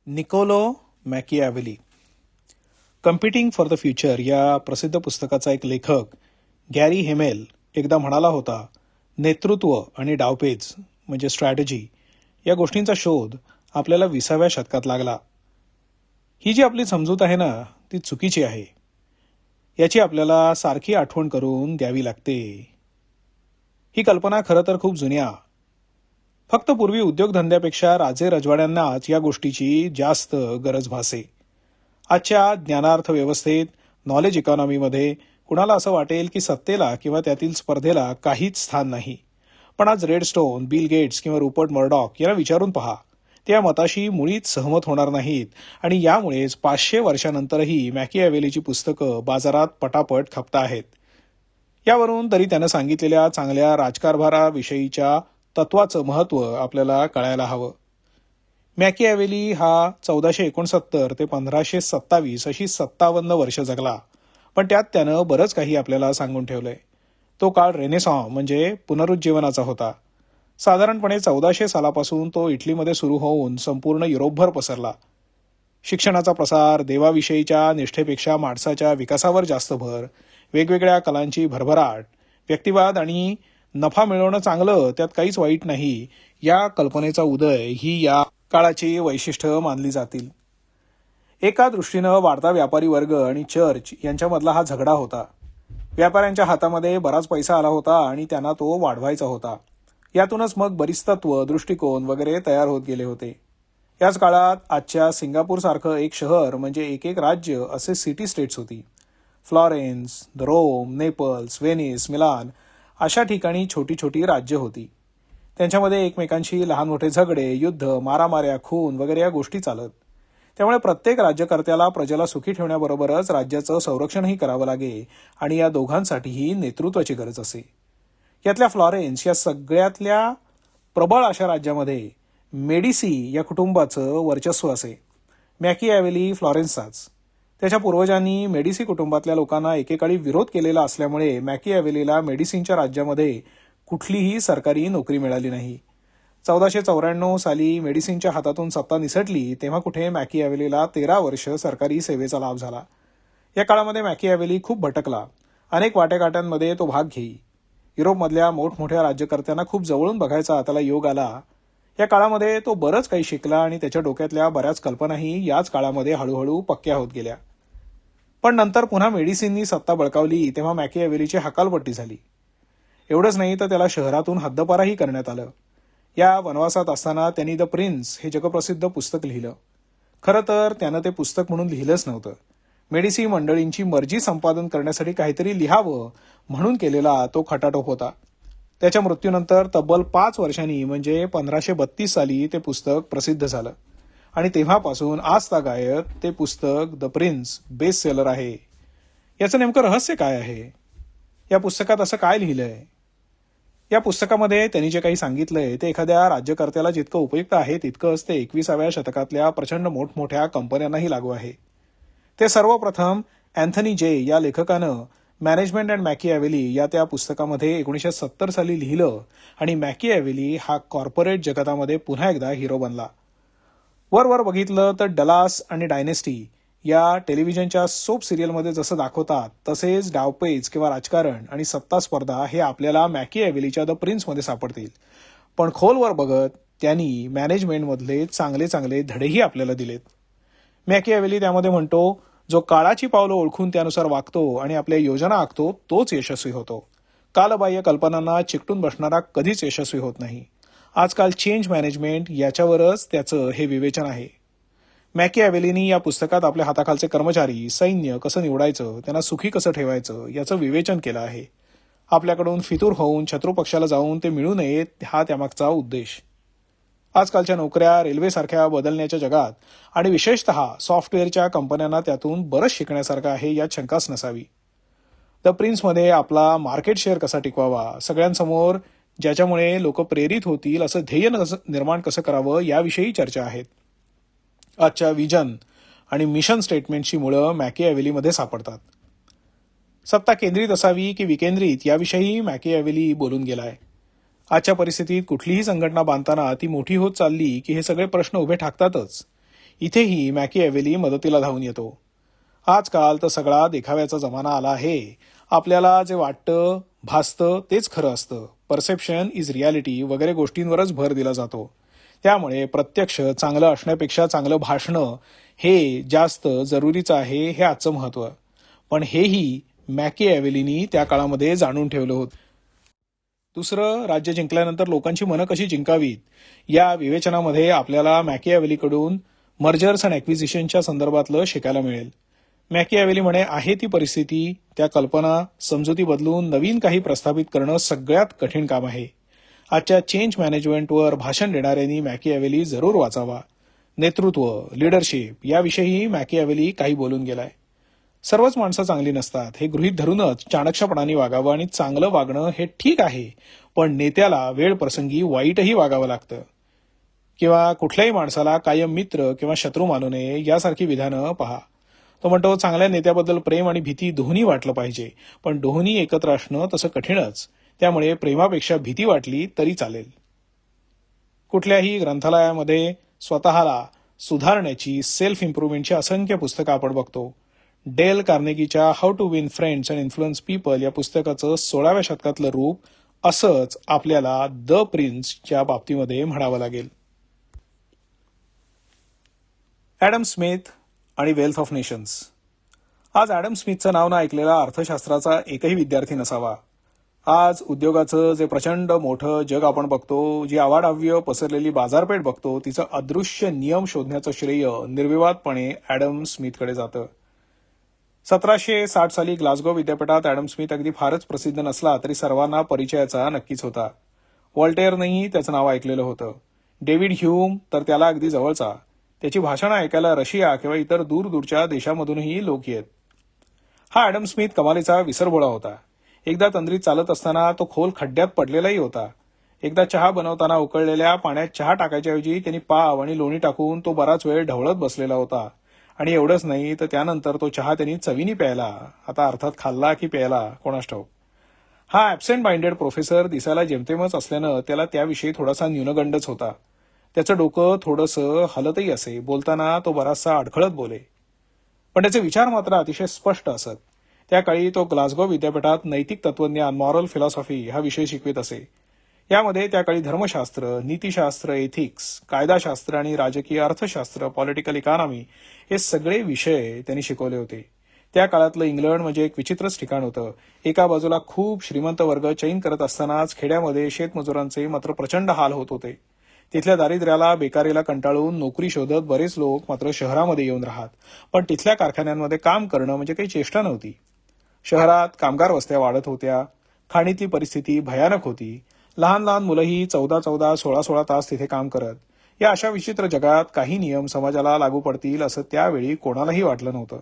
Niccolo Machiavelli competing for the future या प्रसिद्ध पुस्तकाचा एक लेखक गॅरी हेमेल एकदा म्हणाला होता, नेतृत्व आणि डावपेच म्हणजे स्ट्रॅटेजी या गोष्टींचा शोध आपल्याला 20व्या शतकात लागला. ही जी आपली समजूत आहे ना, ती चुकीची आहे. याची आपल्याला सारखी आठवण करून द्यावी लागते. ही कल्पना खरं तर खूप जुन्या, फक्त पूर्वी उद्योगधंद्यापेक्षा राजे रजवाड्यांनाच या गोष्टीची जास्त गरज भासे. आजच्या ज्ञानार्थ व्यवस्थेत, नॉलेज इकॉनॉमीमध्ये कुणाला असं वाटेल की सत्तेला किंवा त्यातील स्पर्धेला काहीच स्थान नाही. पण आज रेडस्टोन, बिल गेट्स किंवा रुपर्ट मर्डॉक यांना विचारून पहा, ते या मताशी मुळीच सहमत होणार नाहीत. आणि यामुळेच 500 वर्षानंतरही मॅकियावेलीची पुस्तकं बाजारात पटापट खपत आहेत. यावरून तरी त्यानं सांगितलेल्या चांगल्या राजकारभाराविषयीच्या तत्वाचं महत्त्व आपल्याला कळायला हवं. मॅकियावेली हा 1469 ते 1527 अशी 57 वर्ष जगला. पण त्यात त्यानं बरंच काही आपल्याला सांगून ठेवलंय. तो काळ रेनेसॉ म्हणजे पुनरुज्जीवनाचा होता. साधारणपणे 1400 सालापासून तो इटलीमध्ये सुरू होऊन संपूर्ण युरोपभर पसरला. शिक्षणाचा प्रसार, देवाविषयीच्या निष्ठेपेक्षा माणसाच्या विकासावर जास्त भर, वेगवेगळ्या कलांची भरभराट, व्यक्तिवाद आणि नफा मिळवणं चांगलं, त्यात काहीच वाईट नाही, या कल्पनेचा उदय ही या काळाची वैशिष्ट्य मानली जातील. एका दृष्टीनं वाढता व्यापारी वर्ग आणि चर्च यांच्यामधला हा झगडा होता. व्यापाऱ्यांच्या हातामध्ये बराच पैसा आला होता आणि त्यांना तो वाढवायचा होता. यातूनच मग बरीच तत्व, दृष्टिकोन वगैरे तयार होत गेले होते. याच काळात आजच्या सिंगापूरसारखं एक शहर म्हणजे एक राज्य असे सिटी स्टेट्स होती. Florence, Rome, Naples, Venice, Milan अशा ठिकाणी छोटी छोटी राज्य होती. त्यांच्यामध्ये एकमेकांशी लहान मोठे झगडे, युद्ध, मारामाऱ्या, खून वगैरे या गोष्टी चालत. त्यामुळे प्रत्येक राज्यकर्त्याला प्रजेला सुखी ठेवण्याबरोबरच राज्याचं संरक्षणही करावं लागे आणि या दोघांसाठीही नेतृत्वाची गरज असे. यातल्या फ्लॉरेन्स या सगळ्यातल्या प्रबळ अशा राज्यामध्ये मेडिसी या कुटुंबाचं वर्चस्व असे. मॅकियावेली फ्लॉरेन्सचाच. त्याच्या पूर्वजांनी मेडिसी कुटुंबातल्या लोकांना एकेकाळी विरोध केलेला असल्यामुळे मॅकियावेलीला मेडिसीच्या राज्यामध्ये कुठलीही सरकारी नोकरी मिळाली नाही. 1494 साली मेडिसीच्या हातातून सत्ता निसटली तेव्हा कुठे मॅकियावेलीला 13 वर्ष सरकारी सेवेचा लाभ झाला. या काळामध्ये मॅकियावेली खूप भटकला. अनेक वाटेकाट्यांमध्ये तो भाग घेई. युरोपमधल्या मोठमोठ्या राज्यकर्त्यांना खूप जवळून बघायचा त्याला योग आला. या काळामध्ये तो बरंच काही शिकला आणि त्याच्या डोक्यातल्या बऱ्याच कल्पनाही याच काळामध्ये हळूहळू पक्क्या होत गेल्या. पण नंतर पुन्हा मेडिसीननी सत्ता बळकावली तेव्हा मॅकियावेलीची हकालपट्टी झाली. एवढंच नाही तर त्याला शहरातून हद्दपारही करण्यात आलं. या वनवासात असताना त्यांनी द प्रिन्स हे जगप्रसिद्ध पुस्तक लिहिलं. खरं तर त्यानं ते पुस्तक म्हणून लिहिलंच नव्हतं. मेडिसी मंडळींची मर्जी संपादन करण्यासाठी काहीतरी लिहावं म्हणून केलेला तो खटाटोप होता. त्याच्या मृत्यूनंतर तब्बल 5 वर्षांनी म्हणजे 1532 साली ते पुस्तक प्रसिद्ध झालं आणि तेव्हापासून आजतागायत ते पुस्तक द प्रिन्स बेस्ट सेलर आहे. याचं नेमकं रहस्य काय आहे? या पुस्तकात असं काय लिहिलंय? या पुस्तकामध्ये त्यांनी जे काही सांगितलंय ते एखाद्या राज्यकर्त्याला जितकं उपयुक्त आहे तितकंच ते 21व्या शतकातल्या प्रचंड मोठमोठ्या कंपन्यांनाही लागू आहे. ते सर्वप्रथम अँथनी जे या लेखकानं मॅनेजमेंट अँड मॅकियावेली या त्या पुस्तकामध्ये 1970 साली लिहिलं आणि मॅकियावेली हा कॉर्पोरेट जगतामध्ये पुन्हा एकदा हिरो बनला. वर बघितलं तर डलास आणि डायनेस्टी या टेलिव्हिजनच्या सोप सिरियलमध्ये जसं दाखवतात तसेच डावपेच किंवा राजकारण आणि सत्ता स्पर्धा हे आपल्याला मॅकियावेलीच्या द प्रिन्समध्ये सापडतील. पण खोलवर बघत त्यांनी मॅनेजमेंटमधले चांगले चांगले धडेही आपल्याला दिलेत. मॅकियावेली त्यामध्ये म्हणतो, जो काळाची पावलं ओळखून त्यानुसार वागतो आणि आपल्या योजना आखतो तोच यशस्वी होतो. कालबाह्य कल्पनांना चिकटून बसणारा कधीच यशस्वी होत नाही. आजकाल चेंज मॅनेजमेंट याच्यावरच त्याचं हे विवेचन आहे. मॅकियावेलीनी या पुस्तकात आपल्या हाताखालचे कर्मचारी, सैन्य कसं निवडायचं, त्यांना सुखी कसं ठेवायचं याचं विवेचन केलं आहे. आपल्याकडून फितूर होऊन शत्रुपक्षाला जाऊन ते मिळू नयेत हा त्यामागचा उद्देश. आजकालच्या नोकऱ्या, रेल्वेसारख्या बदलण्याच्या जगात आणि विशेषतः सॉफ्टवेअरच्या कंपन्यांना त्यातून बरंच शिकण्यासारखं आहे यात शंकाच नसावी. द प्रिन्समध्ये आपला मार्केट शेअर कसा टिकवावा, सगळ्यांसमोर ज्याच्यामुळे लोक प्रेरित होतील असं ध्येय निर्माण कसं करावं याविषयी चर्चा आहेत. आजच्या विजन आणि मिशन स्टेटमेंटची मुळं मॅकियावेलीमध्ये सापडतात. सत्ता केंद्रित असावी की विकेंद्रित याविषयी मॅकियावेली बोलून गेलाय. आजच्या परिस्थितीत कुठलीही संघटना बांधताना ती मोठी होत चालली की हे सगळे प्रश्न उभे ठाकतातच. इथेही मॅकिॲव्हेली मदतीला धावून येतो. आजकाल तर सगळा देखाव्याचा जमाना आला आहे. आपल्याला जे वाटतं, भासतं तेच खरं असतं, परसेप्शन इज रियालिटी वगैरे गोष्टींवरच भर दिला जातो. त्यामुळे प्रत्यक्ष चांगलं असण्यापेक्षा चांगलं भासणं हे जास्त जरुरीचं आहे, हे आजचं महत्त्व. पण हेही मॅकिॲव्हेलीनी त्या काळामध्ये जाणून ठेवलं होतं. दुसरं, राज्य जिंकल्यानंतर लोकांची मनं कशी जिंकावीत या विवेचनामध्ये आपल्याला मॅकिॲव्हेलीकडून मर्जर्स अँड ॲक्विजिशनच्या संदर्भातलं शिकायला मिळेल. मॅकिॲव्हेली म्हणे, आहे ती परिस्थिती, त्या कल्पना, समजुती बदलून नवीन काही प्रस्थापित करणं सगळ्यात कठीण काम आहे. आजच्या चेंज मॅनेजमेंटवर भाषण देणाऱ्यांनी मॅकिॲव्हेली जरूर वाचावा. नेतृत्व, लीडरशिप याविषयीही मॅकिॲव्हेली काही बोलून गेलाय. सर्वच माणसं चांगली नसतात हे गृहीत धरूनच चाणक्षपणाने वागावं आणि चांगलं वागणं हे ठीक आहे, पण नेत्याला वेळ प्रसंगी वाईटही वागावं लागतं. किंवा कुठल्याही माणसाला कायम मित्र किंवा शत्रू मानू नये यासारखी विधानं पहा. तो म्हणतो, चांगल्या नेत्याबद्दल प्रेम आणि भीती दोन्ही वाटलं पाहिजे, पण दोन्ही एकत्र असणं तसं कठीणच. त्यामुळे प्रेमापेक्षा भीती वाटली तरी चालेल. कुठल्याही ग्रंथालयामध्ये स्वतःला सुधारण्याची, सेल्फ इम्प्रुव्हमेंटची असंख्य पुस्तकं आपण बघतो. डेल कार्नेगीच्या how to win friends and influence people या पुस्तकाचं 16व्या शतकातलं रूप असंच आपल्याला द प्रिन्सच्या बाबतीमध्ये म्हणावं लागेल. ॲडम स्मिथ आणि वेल्थ ऑफ नेशन्स. आज ॲडम स्मिथचं नाव न ऐकलेला अर्थशास्त्राचा एकही विद्यार्थी नसावा. आज उद्योगाचं जे प्रचंड मोठं जग आपण बघतो, जी आवाढव्य पसरलेली बाजारपेठ बघतो, तिचं अदृश्य नियम शोधण्याचं श्रेय निर्विवादपणे ॲडम स्मिथकडे जातं. 1760 साली ग्लासगो विद्यापीठात ॲडम स्मिथ अगदी फारच प्रसिद्ध नसला तरी सर्वांना परिचयाचा नक्कीच होता. व्हॉल्टेअरनेही त्याचं नाव ऐकलेलं होतं. डेव्हिड ह्यूम तर त्याला अगदी जवळचा. त्याची भाषणं ऐकायला रशिया किंवा इतर दूरदूरच्या देशांमधूनही लोक येत. हा ॲडम स्मिथ कमालीचा विसरभोळा होता. एकदा तंद्रीत चालत असताना तो खोल खड्ड्यात पडलेलाही होता. एकदा चहा बनवताना उकळलेल्या पाण्यात चहा टाकायच्याऐवजी त्यांनी पाव आणि लोणी टाकून तो बराच वेळ ढवळत बसलेला होता. आणि एवढंच नाही तर त्यानंतर तो चहा त्यांनी चवीने प्यायला, आता अर्थात खाल्ला की प्यायला कोणास ठाऊक. हा ॲब्सेंट माइंडेड प्रोफेसर दिसायला जेमतेमच असल्यानं त्याला त्याविषयी थोडासा न्यूनगंडच होता. त्याचं डोकं थोडंसं हलतही असे, बोलताना तो बराचसा अडखळत बोले. पण त्याचे विचार मात्र अतिशय स्पष्ट असत. त्या काळी तो ग्लासगो विद्यापीठात नैतिक तत्वज्ञान, मॉरल फिलॉसॉफी हा विषय शिकवित असे. यामध्ये त्या काळी धर्मशास्त्र, नीतीशास्त्र, एथिक्स, कायदाशास्त्र आणि राजकीय अर्थशास्त्र, पॉलिटिकल इकॉनॉमी हे सगळे विषय त्यांनी शिकवले होते. त्या काळातलं इंग्लंड म्हणजे एक विचित्रच ठिकाण होतं. एका बाजूला खूप श्रीमंत वर्ग चैन करत असतानाच खेड्यामध्ये शेतमजुरांचे मात्र प्रचंड हाल होत होते. तिथल्या दारिद्र्याला, बेकारीला कंटाळून नोकरी शोधत बरेच लोक मात्र शहरामध्ये येऊन राहत. पण तिथल्या कारखान्यांमध्ये काम करणं म्हणजे काही चेष्टा नव्हती. शहरात कामगार वस्त्या वाढत होत्या. खाणीतली परिस्थिती भयानक होती. लहान लहान मुलंही 14-14, 16-16 तास तिथे काम करत. या अशा विचित्र जगात काही नियम समाजाला लागू पडतील असं त्यावेळी कोणालाही वाटलं नव्हतं.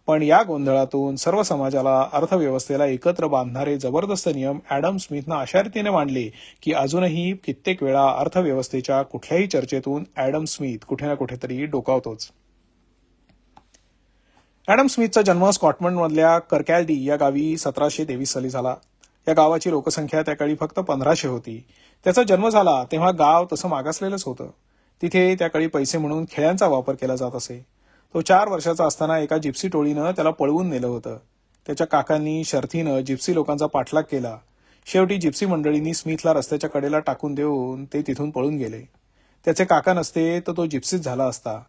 पण या गोंधळातून सर्व समाजाला, अर्थव्यवस्थेला एकत्र बांधणारे जबरदस्त नियम ॲडम स्मिथनं अशा रीतीने मांडले की अजूनही कित्येक वेळा अर्थव्यवस्थेच्या कुठल्याही चर्चेतून ॲडम स्मिथ कुठे ना कुठेतरी डोकावतोच. ॲडम स्मिथचा जन्म स्कॉटलंडमधल्या कर्कॅल्डी या गावी 1723 साली झाला. या गावाची लोकसंख्या त्याकाळी फक्त 1500 होती. त्याचा जन्म झाला तेव्हा गाव तसं मागासलेलंच होतं. तिथे त्याकाळी पैसे म्हणून खेळ्यांचा वापर केला जात असे. तो 4 वर्षाचा असताना एका जिप्सी टोळीनं त्याला पळवून नेलं होतं. त्याच्या काकांनी शर्थीनं जिप्सी लोकांचा पाठलाग केला. शेवटी जिप्सी मंडळींनी स्मिथला रस्त्याच्या कडेला टाकून देऊन ते तिथून पळून गेले. त्याचे काका नसते तर तो जिप्सीच झाला असता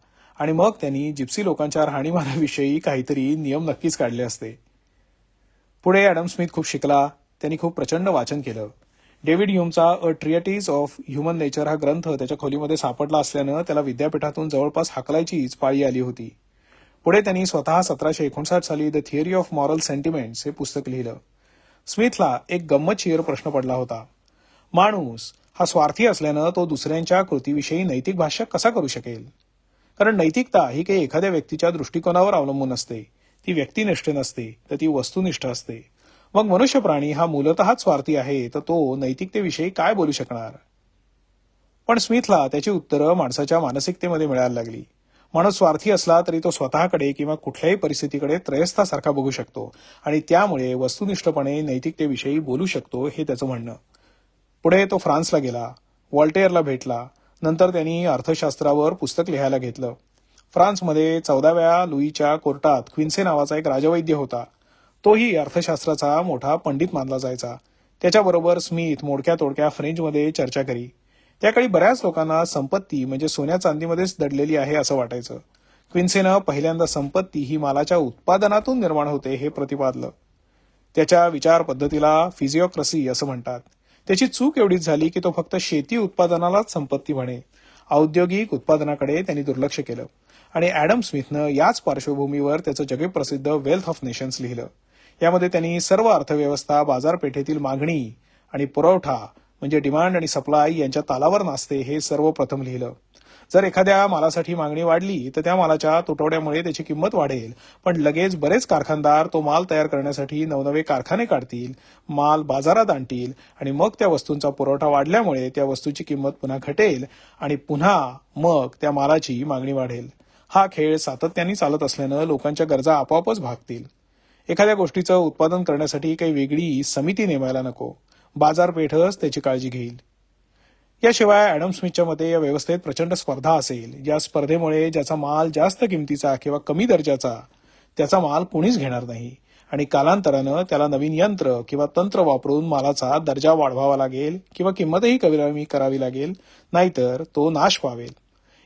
आणि मग त्यांनी जिप्सी लोकांच्या राहणीमानाविषयी काहीतरी नियम नक्कीच काढले असते. पुढे ॲडम स्मिथ खूप शिकला. त्यांनी खूप प्रचंड वाचन केलं. डेव्हिड ह्यूमचा a treatise of human nature हा ग्रंथ त्याच्या खोलीमध्ये सापडला असल्यानं त्याला विद्यापीठातून जवळपास हाकलायचीच पाळी आली होती. पुढे त्यांनी स्वतः 1759 साली the theory of moral sentiments हे पुस्तक लिहिलं. स्मिथला एक गंमतशीर प्रश्न पडला होता. माणूस हा स्वार्थी असल्यानं तो दुसऱ्यांच्या कृतीविषयी नैतिक भाष्य कसा करू शकेल? कारण नैतिकता ही काही एखाद्या व्यक्तीच्या दृष्टिकोनावर अवलंबून असते. ती व्यक्तिनिष्ठ नसते, तर ती वस्तुनिष्ठ असते. मग मनुष्य प्राणी हा मूलतःच स्वार्थी आहे, तर तो नैतिकतेविषयी काय बोलू शकणार? पण स्मिथला त्याची उत्तरं माणसाच्या मानसिकतेमध्ये मिळायला लागली. माणूस स्वार्थी असला तरी तो स्वतःकडे किंवा कुठल्याही परिस्थितीकडे त्रयस्थासारखा बघू शकतो आणि त्यामुळे वस्तुनिष्ठपणे नैतिकतेविषयी बोलू शकतो, हे त्याचं म्हणणं. पुढे तो फ्रान्सला गेला. व्हॉल्टेअरला भेटला. नंतर त्यांनी अर्थशास्त्रावर पुस्तक लिहायला घेतलं. फ्रान्समध्ये 14व्या लुईच्या कोर्टात क्विन्से नावाचा एक राजवैद्य होता. तोही अर्थशास्त्राचा मोठा पंडित मानला जायचा. त्याच्याबरोबर स्मिथ मोडक्या तोडक्या फ्रेंचमध्ये चर्चा करी. त्याकाळी बऱ्याच लोकांना संपत्ती म्हणजे सोन्या चांदीमध्येच दडलेली आहे असं वाटायचं. क्विन्सेनं पहिल्यांदा संपत्ती ही मालाच्या उत्पादनातून निर्माण होते हे प्रतिपादलं. त्याच्या विचार पद्धतीला फिजिओक्रसी असं म्हणतात. त्याची चूक एवढीच झाली की तो फक्त शेती उत्पादनालाच संपत्ती म्हणे. औद्योगिक उत्पादनाकडे त्यांनी दुर्लक्ष केलं आणि ॲडम स्मिथनं याच पार्श्वभूमीवर त्याचं जगप्रसिद्ध वेल्थ ऑफ नेशन्स लिहिलं. यामध्ये त्यांनी सर्व अर्थव्यवस्था बाजारपेठेतील मागणी आणि पुरवठा म्हणजे डिमांड आणि सप्लाय यांच्या तालावर नाचते हे सर्वप्रथम लिहिलं. जर एखाद्या मालासाठी मागणी वाढली तर त्या मालाच्या तुटवड्यामुळे त्याची किंमत वाढेल, पण लगेच बरेच कारखानदार तो माल तयार करण्यासाठी नवनवे कारखाने काढतील, माल बाजारात आणतील आणि मग त्या वस्तूंचा पुरवठा वाढल्यामुळे त्या वस्तूची किंमत पुन्हा घटेल आणि पुन्हा मग त्या मालाची मागणी वाढेल. हा खेळ सातत्याने चालत असल्यानं लोकांच्या गरजा आपोआपच भागतील. एखाद्या गोष्टीचं उत्पादन करण्यासाठी काही वेगळी समिती नेमायला नको. बाजारपेठच त्याची काळजी घेईल. याशिवाय ॲडम स्मिथच्या मते या व्यवस्थेत प्रचंड स्पर्धा असेल. या स्पर्धेमुळे ज्याचा माल जास्त किमतीचा किंवा कमी दर्जाचा त्याचा माल कोणीच घेणार नाही आणि कालांतरानं त्याला नवीन यंत्र किंवा तंत्र वापरून मालाचा दर्जा वाढवावा लागेल किंवा किंमतही कमी करावी लागेल, नाहीतर तो नाश पावेल.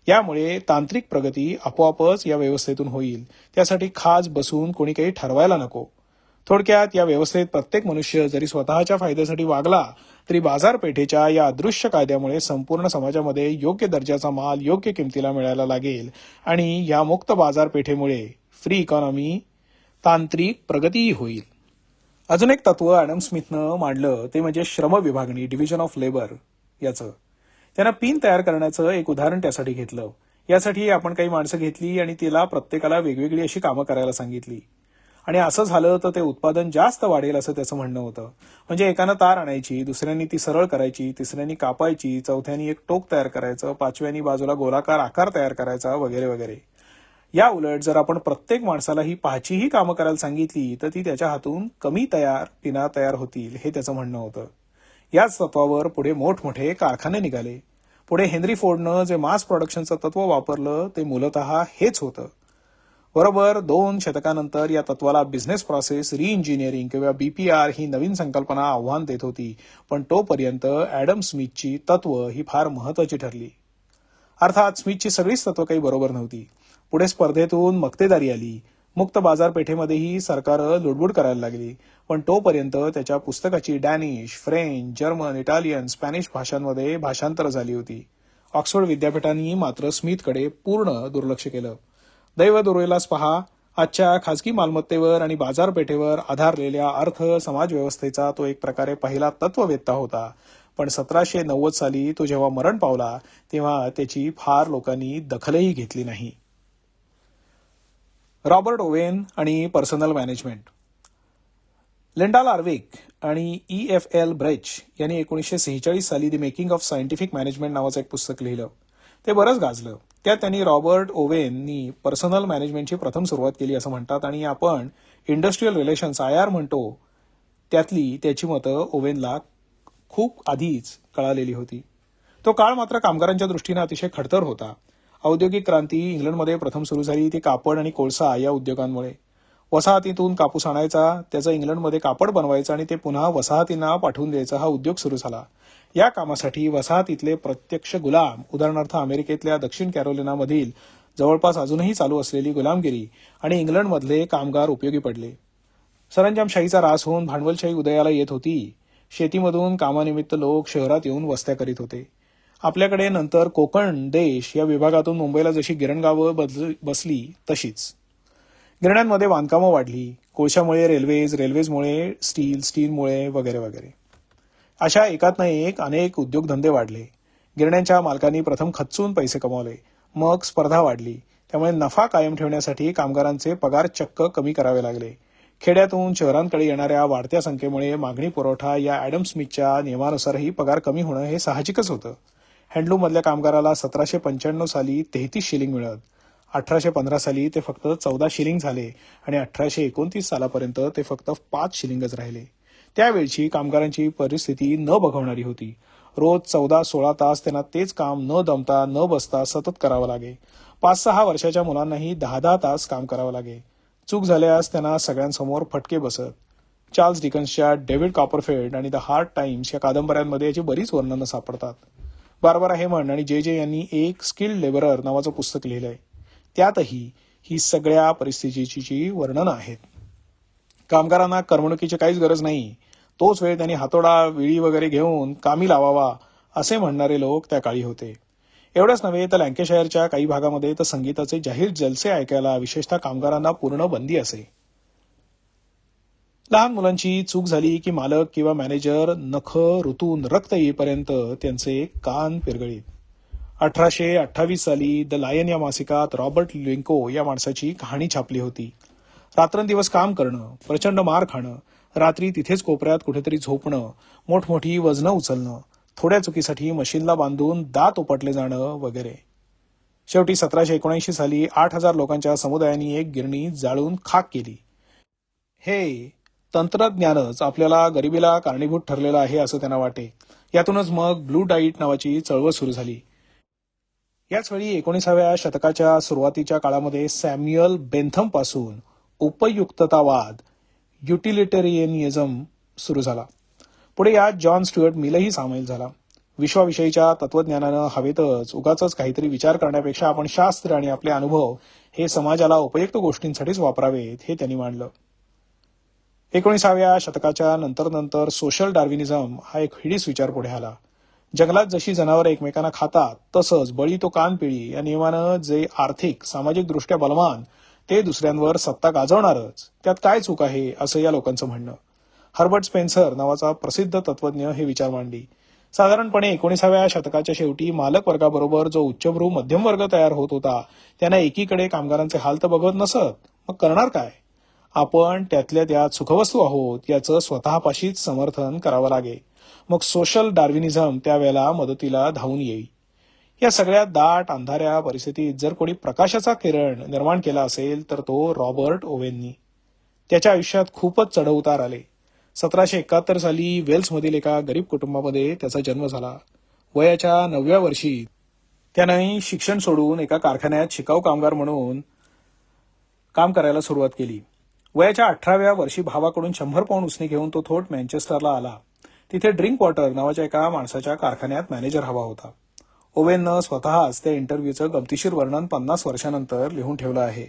यामुळे तांत्रिक प्रगती आपोआपच या व्यवस्थेतून होईल. त्यासाठी खास बसून कोणी काही ठरवायला नको. थोडक्यात या व्यवस्थेत प्रत्येक मनुष्य जरी स्वतःच्या फायद्यासाठी वागला तरी बाजारपेठेच्या या अदृश्य कायद्यामुळे संपूर्ण समाजामध्ये योग्य दर्जाचा माल योग्य किमतीला मिळायला लागेल आणि या मुक्त बाजारपेठेमुळे फ्री इकॉनॉमी तांत्रिक प्रगतीही होईल. अजून एक तत्व ॲडम स्मिथनं मांडलं ते म्हणजे श्रम विभागणी, डिव्हिजन ऑफ लेबर याचं. त्यांना पिन तयार करण्याचं एक उदाहरण त्यासाठी घेतलं. यासाठी आपण काही माणसं घेतली आणि तिला प्रत्येकाला वेगवेगळी अशी कामं करायला सांगितली आणि असं झालं तर ते उत्पादन जास्त वाढेल असं त्याचं म्हणणं होतं. म्हणजे एकानं तार आणायची, दुसऱ्यांनी ती सरळ करायची, तिसऱ्यांनी कापायची, चौथ्यांनी एक टोक तयार करायचं, पाचव्यांनी बाजूला गोलाकार आकार तयार करायचा वगैरे वगैरे. या उलट जर आपण प्रत्येक माणसाला ही पाचही कामं करायला सांगितली तर ती त्याच्या हातून कमी पिना तयार होतील हे त्याचं म्हणणं होतं. याच तत्वावर पुढे मोठमोठे कारखाने निघाले. पुढे हेनरी फोर्डनं जे मास प्रोडक्शनचं तत्व वापरलं ते मूलतः हेच होतं. बरोबर 2 शतकानंतर या तत्वाला बिझनेस प्रोसेस रिइंजिनिअरिंग किंवा बीपीआर ही नवीन संकल्पना आव्हान देत होती, पण तोपर्यंत ॲडम स्मिथची तत्व ही फार महत्वाची ठरली. अर्थात स्मिथची सगळीच तत्व काही बरोबर नव्हती. पुढे स्पर्धेतून मक्तेदारी आली. मुक्त बाजारपेठेमध्येही सरकारं लुडबुड करायला लागली, पण तोपर्यंत त्याच्या पुस्तकाची Danish, French, German, Italian, Spanish भाषांमध्ये भाषांतर झाली होती. ऑक्सफर्ड विद्यापीठाने मात्र स्मिथकडे पूर्ण दुर्लक्ष केलं. दैव दुर्वेलास पहा, आजच्या खाजगी मालमत्तेवर आणि बाजारपेठेवर आधारलेल्या अर्थ समाजव्यवस्थेचा तो एक प्रकारे पहिला तत्ववेत्ता होता, पण 1790 साली तो जेव्हा मरण पावला तेव्हा त्याची फार लोकांनी दखलही घेतली नाही. रॉबर्ट ओवेन आणि पर्सनल मॅनेजमेंट. लिंडा लार्विक आणि E.F.L. ब्रेच यांनी 1946 साली the making of scientific management नावाचं एक पुस्तक लिहिलं. ते बरंच गाजलं. त्यात त्यांनी रॉबर्ट ओवेननी पर्सनल मॅनेजमेंटची प्रथम सुरुवात केली असं म्हणतात आणि आपण इंडस्ट्रियल रिलेशन्स IR म्हणतो त्यातली त्याची मतं ओवेनला खूप आधीच कळालेली होती. तो काळ मात्र कामगारांच्या दृष्टीने अतिशय खडतर होता. औद्योगिक क्रांती इंग्लंडमध्ये प्रथम सुरू झाली ती कापड आणि कोळसा या उद्योगांमुळे. वसाहतीतून कापूस आणायचा, त्याचं इंग्लंडमध्ये कापड बनवायचं आणि ते पुन्हा वसाहतींना पाठवून द्यायचा हा उद्योग सुरू झाला. या कामासाठी वसाहतीतले प्रत्यक्ष गुलाम, उदाहरणार्थ अमेरिकेतल्या दक्षिण कॅरोलिनामधील जवळपास अजूनही चालू असलेली गुलामगिरी आणि इंग्लंडमधले कामगार उपयोगी पडले. सरंजामशाहीचा रास होऊन भांडवलशाही उदयाला येत होती. शेतीमधून कामानिमित्त लोक शहरात येऊन वस्त्या करीत होते. आपल्याकडे नंतर कोकण देश या विभागातून मुंबईला जशी गिरणगावं बसली तशीच. गिरण्यांमध्ये बांधकामं वाढली. कोळशामुळे रेल्वेजमुळे स्टीलमुळे वगैरे वगैरे. अशा एकातनं एक अनेक उद्योगधंदे वाढले. गिरण्यांच्या मालकांनी प्रथम खच्चून पैसे कमावले, मग स्पर्धा वाढली. त्यामुळे नफा कायम ठेवण्यासाठी कामगारांचे पगार चक्क कमी करावे लागले. खेड्यातून शहरांकडे येणाऱ्या वाढत्या संख्येमुळे मागणी पुरवठा या ॲडम स्मिथच्या नियमानुसारही पगार कमी होणं हे साहजिकच होतं. हँडलूममधल्या कामगाराला 1795 साली 33 शिलिंग मिळत. 1815 साली ते फक्त 14 शिलिंग झाले आणि 1829 सालापर्यंत ते फक्त 5 शिलिंगच राहिले. त्यावेळची कामगारांची परिस्थिती न बघवणारी होती. रोज 14-16 तास त्यांना तेच काम न दमता न बसता सतत करावं लागे. 5-6 वर्षाच्या मुलांनाही 10-10 तास काम करावं लागे. चूक झाल्यास त्यांना सगळ्यांसमोर फटके बसत. चार्ल्स डिकन्सच्या डेव्हिड कॉपरफिल्ड आणि द हार्ड टाइम्स या कादंबऱ्यांमध्ये याची बरीच वर्णनं सापडतात. बार्बरा हेमंड आणि जे यांनी एक स्किल्ड लेबरर नावाचं पुस्तक लिहिलंय. त्यातही ही सगळ्या परिस्थितीची वर्णनं आहेत. कामगारांना करमणुकीची काहीच गरज नाही, तोच वेळ त्यांनी हातोडा विळी वगैरे घेऊन कामी लावावा असे म्हणणारे लोक त्या काळी होते. एवढंच नव्हे तर लँकेशायरच्या काही भागामध्ये तर संगीताचे जाहीर जलसे ऐकायला विशेषतः कामगारांना पूर्ण बंदी असे. लहान मुलांची चूक झाली की मालक किंवा मॅनेजर नख ऋतून रक्त येईपर्यंत त्यांचे कान पिरगळीत. 1828 साली द लायन या मासिकात रॉबर्ट लिंको या माणसाची कहाणी छापली होती. रात्रंदिवस काम करणं, प्रचंड मार खाणं, रात्री तिथेच कोपऱ्यात कुठेतरी झोपणं, मोठमोठी वजनं उचलणं, थोड्या चुकीसाठी मशीनला बांधून दात उपटले जाणं वगैरे. शेवटी 1779 साली 8,000 लोकांच्या समुदायाने एक गिरणी जाळून खाक केली. हे तंत्रज्ञानच आपल्याला गरिबीला कारणीभूत ठरलेलं आहे असं त्यांना वाटे. यातूनच मग ब्लू डाईट नावाची चळवळ सुरू झाली. याच वेळी 19व्या शतकाच्या सुरुवातीच्या काळामध्ये सॅम्युअल बेंथम पासून उपयुक्ततावाद युटिलिटेरियनिझम सुरू झाला. पुढे यात जॉन स्ट्युअर्ट मिलही सामील झाला. विश्वाविषयीच्या तत्वज्ञानानं हवेतच उगाचच काहीतरी विचार करण्यापेक्षा आपण शास्त्र आणि आपले अनुभव हे समाजाला उपयुक्त गोष्टींसाठीच वापरावेत हे त्यांनी मांडलं. 19व्या शतकाच्या नंतर सोशल डार्विनिझम हा एक हिडीस विचार पुढे आला. जंगलात जशी जनावरं एकमेकांना खातात तसंच बळी तो कान पिळी या नियमानं जे आर्थिक सामाजिक दृष्ट्या बलवान ते दुसऱ्यांवर सत्ता गाजवणारच, त्यात काय चूक आहे असं या लोकांचं म्हणणं. हर्बर्ट स्पेन्सर नावाचा प्रसिद्ध तत्वज्ञ हे विचार मांडली. साधारणपणे 19व्या शतकाच्या शेवटी मालक वर्गाबरोबर जो उच्चभ्रू मध्यम वर्ग तयार होत होता त्यांना एकीकडे कामगारांचे हाल तर बघत नसत, मग करणार काय? आपण त्यातल्या त्यात सुखवस्तू आहोत याचं स्वतःपाशीच समर्थन करावं लागे. मग सोशल डार्विनिझम त्यावेळेला मदतीला धावून येईल. या सगळ्या दाट अंधाऱ्या परिस्थितीत जर कोणी प्रकाशाचा किरण निर्माण केला असेल तर तो रॉबर्ट ओवेननी. त्याच्या आयुष्यात खूपच चढउतार आले. 1771 साली वेल्समधील एका गरीब कुटुंबामध्ये त्याचा जन्म झाला. वयाच्या 9व्या वर्षी त्याने शिक्षण सोडून एका कारखान्यात शिकाऊ कामगार म्हणून काम करायला सुरुवात केली. वयाच्या 18व्या वर्षी भावाकडून 100 पाऊंड उसने घेऊन तो थोट मँचेस्टरला आला. तिथे ड्रिंक वॉटर नावाच्या एका माणसाच्या कारखान्यात मॅनेजर हवा होता. ओवेननं स्वतःच त्या इंटरव्ह्यूचं गमतीशीर वर्णन 50 वर्षानंतर लिहून ठेवलं आहे.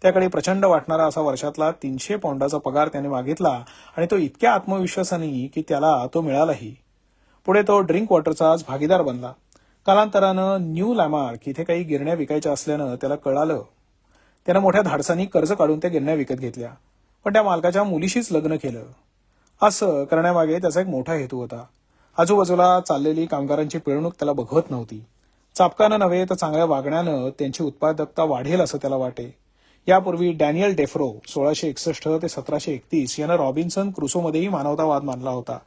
त्याकडे प्रचंड वाटणारा असा वर्षातला 300 पाऊंडाचा पगार त्याने मागितला आणि तो इतक्या आत्मविश्वासाने की त्याला तो मिळालाही. पुढे तो ड्रिंक वॉटरचाच भागीदार बनला. कालांतरानं न्यू लॅमार्क इथे काही गिरण्या विकायच्या असल्यानं त्याला कळालं. त्यानं मोठ्या धाडसानी कर्ज काढून त्या गिरण्या विकत घेतल्या, पण त्या मालकाच्या मुलीशीच लग्न केलं. असं करण्यामागे त्याचा एक मोठा हेतू होता. आजूबाजूला चाललेली कामगारांची पिळवणूक त्याला बघवत नव्हती. चापकानं नव्हे तर चांगल्या वागण्यानं त्यांची उत्पादकता वाढेल असं त्याला वाटे. यापूर्वी डॅनियल डेफ्रो 1661 ते 1731 यानं रॉबिन्सन क्रुसोमध्येही मानवतावाद मानला होता,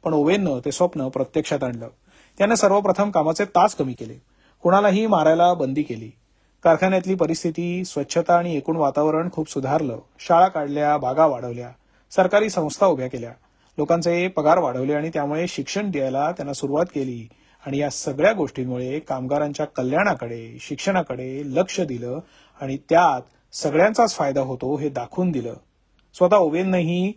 पण ओवेननं ते स्वप्न प्रत्यक्षात आणलं. त्यानं सर्वप्रथम कामाचे तास कमी केले, कुणालाही मारायला बंदी केली. कारखान्यातली परिस्थिती, स्वच्छता आणि एकूण वातावरण खूप सुधारलं. शाळा काढल्या, बागा वाढवल्या, सरकारी संस्था उभ्या केल्या, लोकांचे पगार वाढवले आणि त्यामुळे शिक्षण द्यायला त्यांना सुरुवात केली. आणि या सगळ्या गोष्टींमुळे कामगारांच्या कल्याणाकडे, शिक्षणाकडे लक्ष दिलं आणि त्यात सगळ्यांचाच फायदा होतो हे दाखवून दिलं. स्वतः ओवेननंही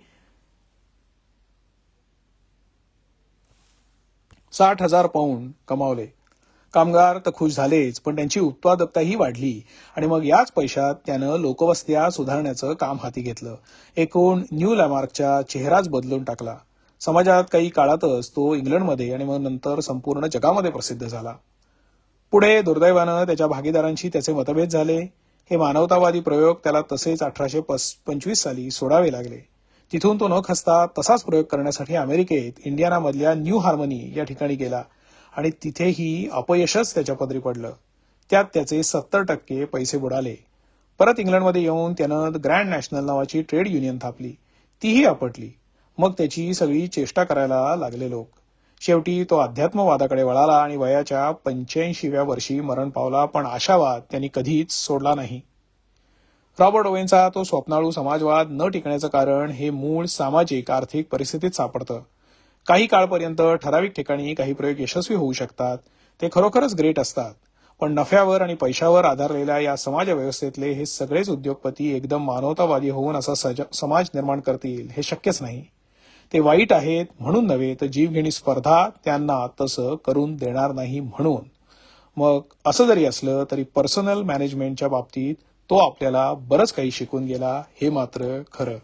60,000 पाऊंड कमावले. कामगार तर खुश झालेच, पण त्यांची उत्पादकताही वाढली आणि मग याच पैशात त्यानं लोकवस्त्या सुधारण्याचं काम हाती घेतलं. एकूण न्यू लॅमार्कचा चेहराच बदलून टाकला. समाजात काही काळातच तो इंग्लंडमध्ये आणि मग नंतर संपूर्ण जगामध्ये प्रसिद्ध झाला. पुढे दुर्दैवानं त्याच्या भागीदारांशी त्याचे मतभेद झाले. हे मानवतावादी प्रयोग त्याला तसेच 1825 साली सोडावे लागले. तिथून तो न खचता तसाच प्रयोग करण्यासाठी अमेरिकेत इंडियानामधल्या न्यू हार्मनी या ठिकाणी गेला आणि तिथेही अपयशच त्याच्या पदरी पडलं. त्यात त्याचे 70% पैसे बुडाले. परत इंग्लंडमध्ये येऊन त्यानं ग्रँड नॅशनल नावाची ट्रेड युनियन थापली. तीही आपटली. मग त्याची सगळी चेष्टा करायला लागले लोक. शेवटी तो अध्यात्मवादाकडे वळाला आणि वयाच्या 85व्या वर्षी मरण पावला, पण आशावाद त्यांनी कधीच सोडला नाही. रॉबर्ट ओवेनचा तो स्वप्नाळू समाजवाद न टिकण्याचं कारण हे मूळ सामाजिक आर्थिक परिस्थितीत सापडतं. काही काळपर्यंत ठराविक ठिकाणी काही प्रयोग यशस्वी होऊ शकतात, ते खरोखरच ग्रेट असतात. पण नफ्यावर आणि पैशावर आधारलेल्या या समाज व्यवस्थेतले हे सगळेच उद्योगपती एकदम मानवतावादी होऊन असा समाज निर्माण करतील हे शक्यच नाही. ते वाईट आहेत म्हणून नव्हे, तर जीवघेणी स्पर्धा त्यांना तसं करून देणार नाही म्हणून. मग असं जरी असलं तरी पर्सनल मॅनेजमेंटच्या बाबतीत तो आपल्याला बरंच काही शिकून गेला, हे मात्र खरं.